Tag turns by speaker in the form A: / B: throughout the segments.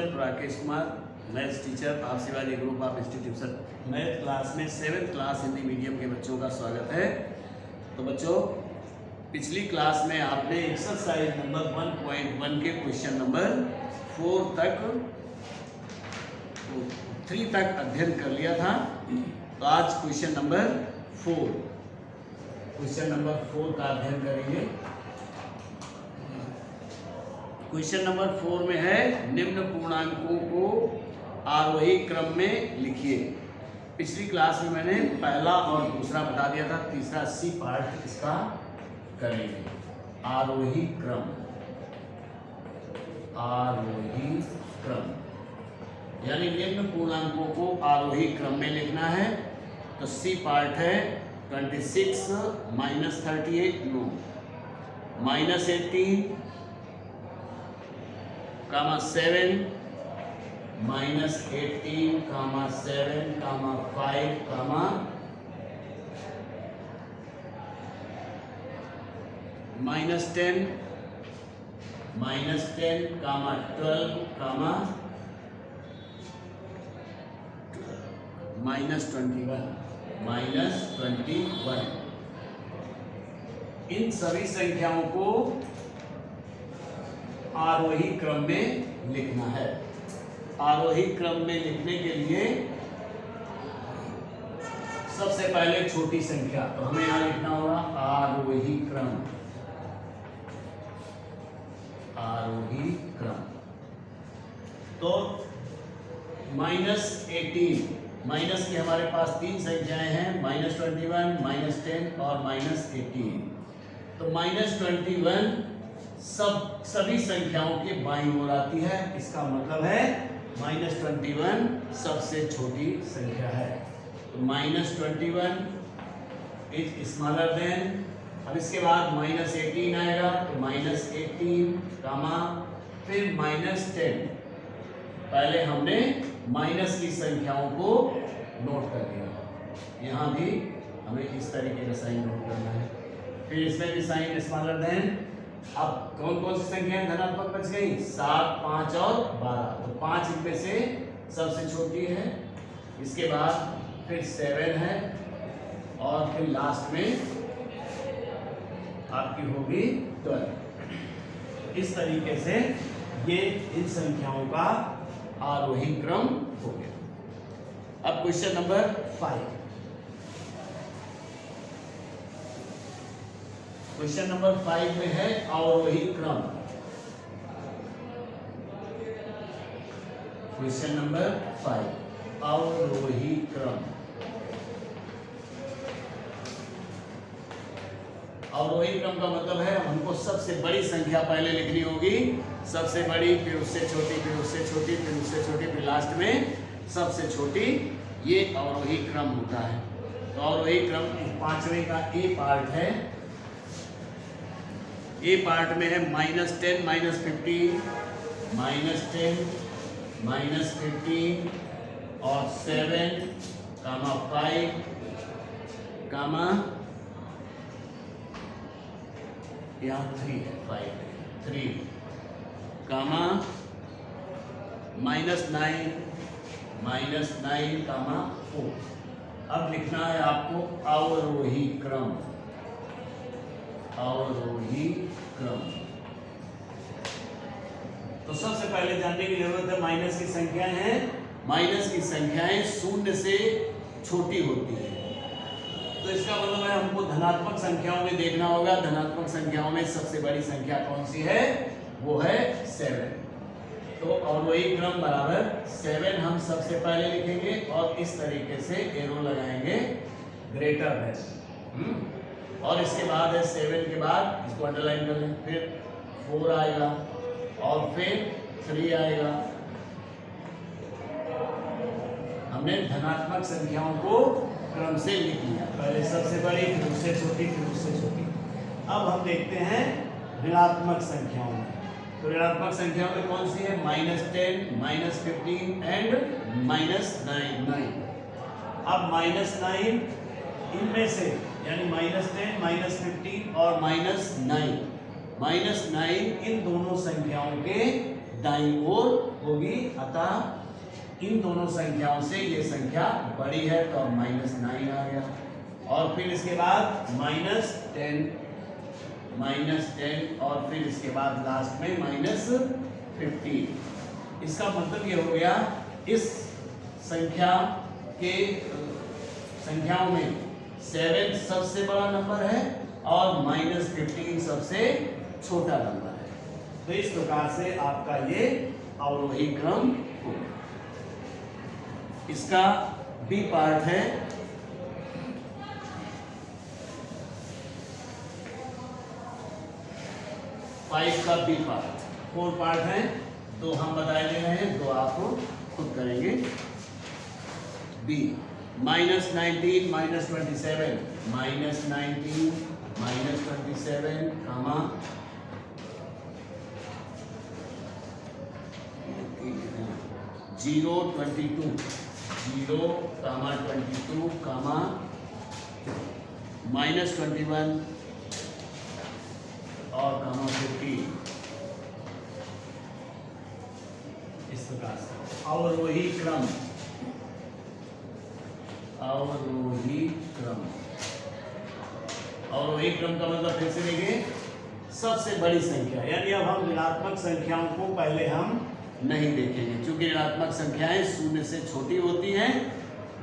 A: Self Rakesh Kumar, maths teacher, आप Shivaji group of institution math class में 7th class Hindi medium के बच्चों का स्वागत है। तो बच्चों, पिछली क्लास में आपने एक्सरसाइज नंबर 1.1 के क्वेश्चन नंबर 3 तक अध्ययन कर लिया था। तो आज क्वेश्चन नंबर 4 का अध्ययन करेंगे। क्वेश्चन नंबर 4 में है निम्न पूर्णांकों को आरोही क्रम में लिखिए। पिछली क्लास में मैंने पहला और दूसरा बता दिया था, तीसरा सी पार्ट इसका करेंगे। आरोही क्रम यानी निम्न पूर्णांकों को आरोही क्रम में लिखना है। तो सी पार्ट है 26 माइनस 38 नो माइनस 18 कामा 7 माइनस 18 कामा 7 कामा 5 कामा माइनस 10 कामा 12 कामा माइनस 21। इन सभी संख्याओं को आरोही क्रम में लिखना है। आरोही क्रम में लिखने के लिए सबसे पहले छोटी संख्या, तो हमें यहां लिखना होगा आरोही क्रम। तो माइनस 18, माइनस की हमारे पास 3 संख्याएं हैं, माइनस 21, माइनस 10 और माइनस 18। तो माइनस 21 सभी संख्याओं के बाईं ओर आती है। इसका मतलब है माइनस 21 सबसे छोटी संख्या है। तो माइनस 21 इज स्मॉलर देन। अब इसके बाद माइनस 18 आएगा, तो माइनस 18 कामा फिर माइनस 10। पहले हमने माइनस की संख्याओं को नोट कर लिया, यहाँ भी हमें इस तरीके का साइन नोट करना है। फिर इसमें भी साइन स्मॉलर देन। अब कौन कौन सी संख्याएं धनात्मक बच गई? 7, 5 और 12। तो 5 इनमें से सबसे छोटी है। इसके बाद फिर 7 है और फिर लास्ट में आपकी होगी 12। इस तरीके से ये इन संख्याओं का आरोही क्रम हो गया। अब क्वेश्चन नंबर 5। क्वेश्चन नंबर 5 में है अवरोही क्रम। क्वेश्चन नंबर 5 अवरोही क्रम। अवरोही क्रम का मतलब है हमको सबसे बड़ी संख्या पहले लिखनी होगी, सबसे बड़ी, फिर उससे छोटी, फिर उससे छोटी, फिर उससे छोटी, फिर लास्ट में सबसे छोटी। ये अवरोही क्रम होता है। तो अवरोही क्रम 5वें का ए पार्ट है। ए पार्ट में है माइनस 10 माइनस 15, माइनस 10 माइनस 15 और 7 कामा 5 कामा यहाँ 3 है, 3 कामा माइनस 9 कामा 4। अब लिखना है आपको अवरोही क्रम। तो सबसे पहले जानने की जरूरत है माइनस की संख्याएं हैं। माइनस की संख्याएं 0 से छोटी होती है। तो इसका मतलब है हमको धनात्मक संख्याओं में देखना होगा। धनात्मक संख्याओं में सबसे बड़ी संख्या कौन सी है? वो है 7। तो अवरोही क्रम बराबर 7 हम सबसे पहले लिखेंगे और इस तरीके से एरो लगाएंगे ग्रेटर देन। और इसके बाद है 7 के बाद इसको अंडरलाइन कर लें, फिर 4 आएगा और फिर 3 आएगा। हमने धनात्मक संख्याओं को क्रम से लिख लिया, पहले सबसे बड़ी, फिर उससे छोटी, फिर उससे छोटी। अब हम देखते हैं ऋणात्मक संख्याओं में। तो ऋणात्मक संख्याओं में कौन सी है? Minus 10, minus 15 and minus 9। अब माइनस 9 इनमें से, यानी माइनस 10, माइनस 15 और माइनस 9 इन दोनों संख्याओं के दाईं ओर होगी, अतः इन दोनों संख्याओं से ये संख्या बड़ी है, तो अब -9 आ गया। और फिर इसके बाद -10 और फिर इसके बाद लास्ट में -15। इसका मतलब ये हो गया इस संख्याओं में 7 सबसे बड़ा नंबर है और -15 सबसे छोटा नंबर है। तो इस प्रकार से आपका ये अवरोही क्रम होगा। इसका बी पार्ट है फाइव का बी पार्ट। 4 पार्ट है, 2 हम बताए दे रहे हैं, 2 आप खुद करेंगे। बी -19 -27 -19 -27 कामा 0 22 0 कामा 22 कामा -21 और कामा 15। इस प्रकार से अवरोही क्रम का मतलब फिर से देखिए सबसे बड़ी संख्या, यानी अब हम ऋणात्मक संख्याओं को पहले हम नहीं देखेंगे, क्योंकि ऋणात्मक संख्याएं 0 से छोटी होती हैं।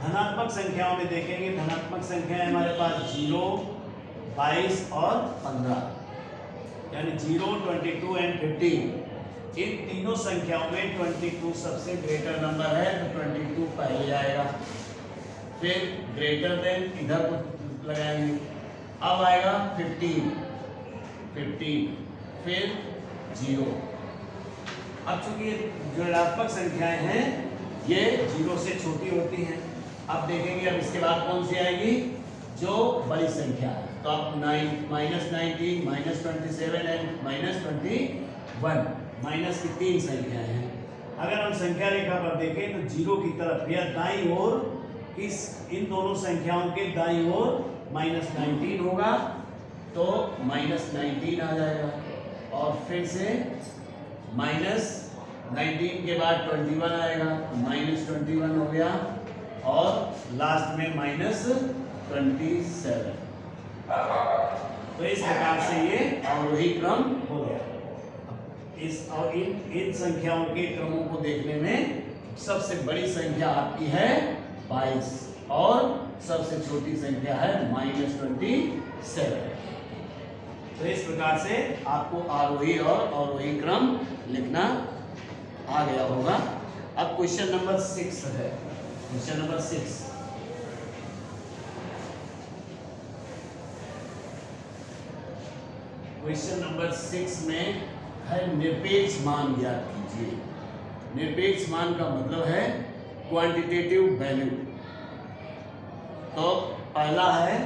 A: धनात्मक संख्याओं में देखेंगे, धनात्मक संख्याएं हमारे पास 0, 22 और 15, यानी 0, 22 एंड 15। इन तीनों संख्याओं में 22 सबसे ग्रेटर नंबर है, तो 22 पहले आएगा, फिर ग्रेटर देन इधर लगाएंगे, अब आएगा 15, फिर 0। अब चूंकि जो ऋणात्मक संख्याएं हैं ये 0 से छोटी होती हैं, अब देखेंगे अब इसके बाद कौन सी आएगी जो बड़ी संख्या है। तो अब -19 -27 एंड -21 माइनस की 3 संख्याएं हैं। अगर हम संख्या रेखा पर देखें तो 0 की तरफ या दाईं ओर इन दोनों संख्याओं के दाईं ओर -19 होगा, तो -19 आ जाएगा, और फिर से -19 के बाद 21 आएगा, तो -21 हो गया, और लास्ट में -27। तो इस प्रकार से ये अवरोही क्रम हो गया। इस और इन संख्याओं के क्रमों को देखने में सबसे बड़ी संख्या आपकी है 22 और सबसे छोटी संख्या है -27। तो इस प्रकार से आपको आरोही और अवरोही क्रम लिखना आ गया होगा। अब क्वेश्चन नंबर 6 है। क्वेश्चन नंबर 6 क्वेश्चन नंबर 6 में है निरपेक्ष मान ज्ञात कीजिए। निरपेक्ष मान का मतलब है क्वांटिटेटिव वैल्यू। तो पहला है,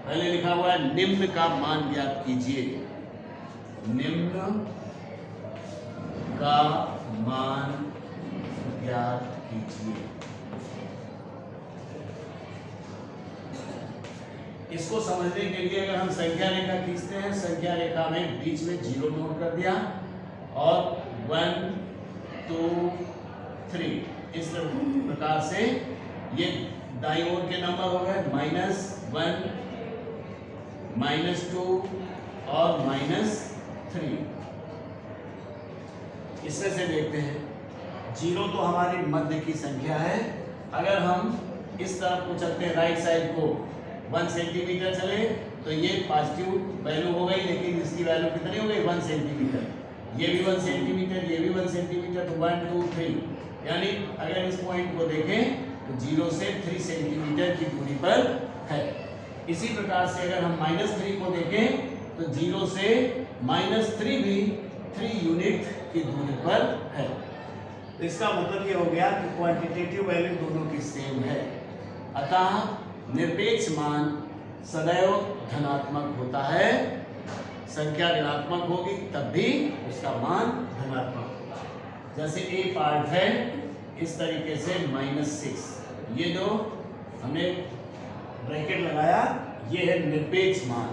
A: पहले लिखा हुआ है निम्न का मान ज्ञात कीजिए। निम्न का मान ज्ञात कीजिए। इसको समझने के लिए अगर हम संख्या रेखा खींचते हैं, संख्या रेखा में बीच में 0 नोट कर दिया और 1 2 3 इस प्रकार से ये दाईं ओर के नंबर हो गए -1 -2 और -3। इसमें से देखते हैं 0 तो हमारी मध्य की संख्या है। अगर हम इस तरफ को चलते हैं राइट साइड को 1 सेंटीमीटर चले तो ये पॉजिटिव वैल्यू हो गई, लेकिन इसकी वैल्यू कितनी हो गई 1 सेंटीमीटर। ये भी 1 सेंटीमीटर, ये भी 1 सेंटीमीटर, तो 1 2 3, यानी अगर इस पॉइंट को देखें तो 0 से 3 सेंटीमीटर की दूरी पर है। इसी प्रकार से अगर हम -3 को देखें तो 0 से -3 भी 3 यूनिट की दूरी पर है। तो इसका मतलब ये हो गया कि क्वांटिटेटिव वैल्यू दोनों की सेम है। अतः निरपेक्ष मान सदैव धनात्मक होता है। संख्या ऋणात्मक होगी तब भी उसका मान धनात्मक होता है। जैसे ए पार्ट है इस तरीके से -6, ये जो हमने ब्रैकेट लगाया ये है निरपेक्ष मान।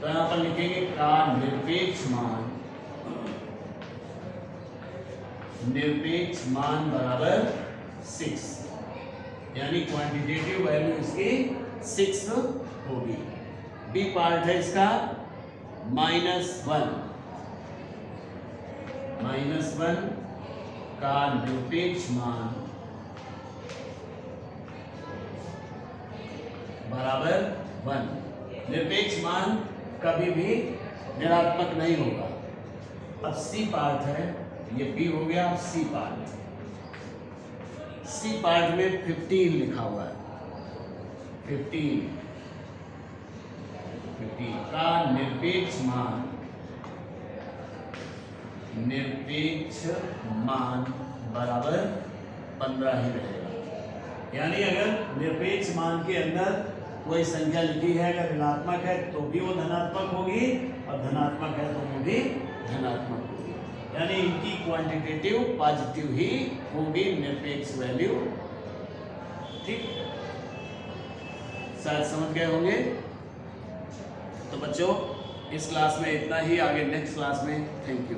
A: तो यहाँ पर लिखेंगे का निरपेक्ष मान निरपेक्ष मान बराबर 6, यानी क्वांटिटेटिव वैल्यू इसकी 6 होगी। बी पार्ट है इसका -1 का निरपेक्ष मान बराबर 1। निरपेक्ष मान कभी भी ऋणात्मक नहीं होगा। अब सी पार्ट है, ये बी हो गया। अब सी पार्ट में 15 लिखा हुआ है। 15 का निरपेक्ष मान बराबर 15 ही रहेगा। यानी अगर निरपेक्ष मान के अंदर कोई संख्या लिखी है, अगर ऋणात्मक है तो भी वो धनात्मक होगी, और धनात्मक है तो वो भी धनात्मक होगी। यानी इनकी क्वांटिटेटिव पॉजिटिव ही होगी निरपेक्ष वैल्यू। ठीक, शायद समझ गए होंगे। तो बच्चों, इस क्लास में इतना ही, आगे नेक्स्ट क्लास में। Thank you.